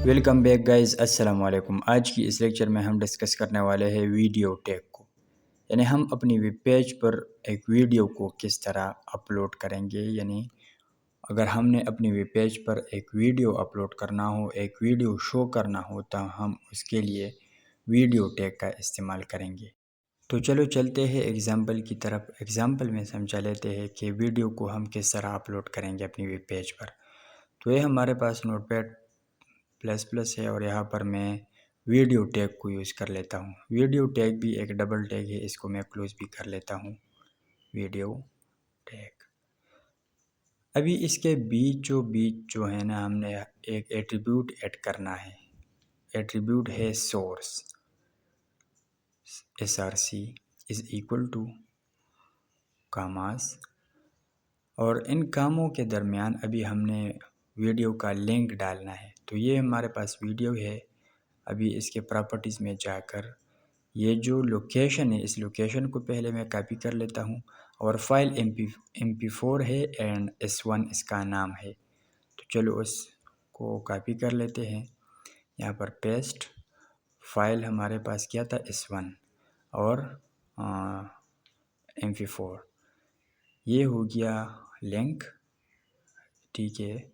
Welcome back guys, अस्सलाम वालेकुम। आज की इस लेक्चर में हम डिस्कस करने वाले हैं वीडियो टैग को। यानी हम अपनी वेब पेज पर एक वीडियो को किस तरह अपलोड करेंगे। यानी अगर हमने अपनी वेब पेज पर एक वीडियो अपलोड करना हो, एक वीडियो शो करना हो, तो हम उसके लिए वीडियो टैग का इस्तेमाल करेंगे। तो चलो चलते हैं एग्ज़ाम्पल की तरफ। एग्ज़ाम्पल में समझा लेते हैं कि वीडियो को हम किस तरह अपलोड करेंगे अपनी वेब पेज पर। तो ये हमारे पास नोटपैड प्लस प्लस है और यहाँ पर मैं वीडियो टैग को यूज़ कर लेता हूँ। वीडियो टैग भी एक डबल टैग है, इसको मैं क्लोज भी कर लेता हूँ। Video tag. अभी इसके बीच जो है ना, हमने एक एट्रीब्यूट ऐड करना है। एट्रीब्यूट है source, src is equal to commas, और इन कामों के दरमियान अभी हमने वीडियो का लिंक डालना है। तो ये हमारे पास वीडियो है। अभी इसके प्रॉपर्टीज़ में जाकर ये जो लोकेशन है, इस लोकेशन को पहले मैं कॉपी कर लेता हूँ, और फाइल MP4 है एंड S1 इसका नाम है। तो चलो उसको कॉपी कर लेते हैं, यहाँ पर पेस्ट। फाइल हमारे पास क्या था, S1 और MP4। ये हो गया लिंक, ठीक है।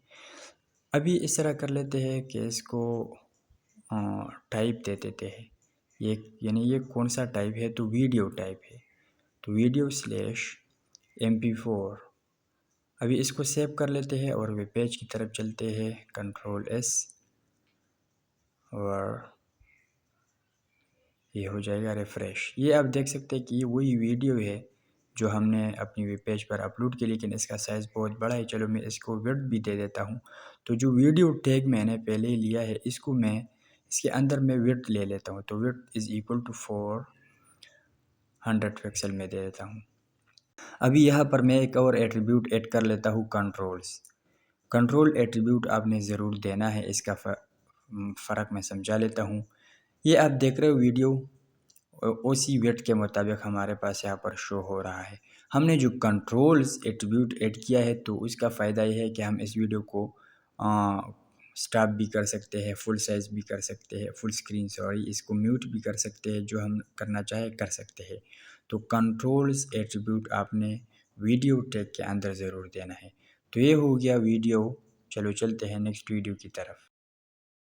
अभी इस तरह कर लेते हैं कि इसको टाइप दे देते हैं। ये यानी ये कौन सा टाइप है, तो वीडियो टाइप है। तो वीडियो स्लैश MP4। अभी इसको सेव कर लेते हैं और वेब पेज की तरफ चलते हैं। Ctrl+S और ये हो जाएगा रिफ़्रेश। ये आप देख सकते हैं कि ये वही वीडियो है जो हमने अपनी वेब पेज पर अपलोड की, लेकिन इसका साइज़ बहुत बड़ा है। चलो मैं इसको विड्थ भी दे देता हूँ। तो जो वीडियो टैग मैंने पहले ही लिया है, इसको मैं इसके अंदर मैं विड्थ ले लेता हूँ। तो width is equal to 400 pixel में दे देता हूँ। अभी यहाँ पर मैं एक और एट्रीब्यूट ऐड कर लेता हूँ, कंट्रोल्स। कंट्रोल एट्रीब्यूट आपने ज़रूर देना है, इसका फ़र्क मैं समझा लेता हूँ। ये आप देख रहे हो वीडियो उसी वेट के मुताबिक हमारे पास यहाँ पर शो हो रहा है। हमने जो कंट्रोल्स एट्रीब्यूट ऐड किया है, तो उसका फ़ायदा ये है कि हम इस वीडियो को स्टॉप भी कर सकते हैं, फुल साइज़ भी कर सकते हैं, फुल स्क्रीन सॉरी, इसको म्यूट भी कर सकते हैं, जो हम करना चाहे कर सकते हैं। तो कंट्रोल्स एट्रीब्यूट आपने वीडियो टैग के अंदर ज़रूर देना है। तो ये हो गया वीडियो। चलो चलते हैं नेक्स्ट वीडियो की तरफ।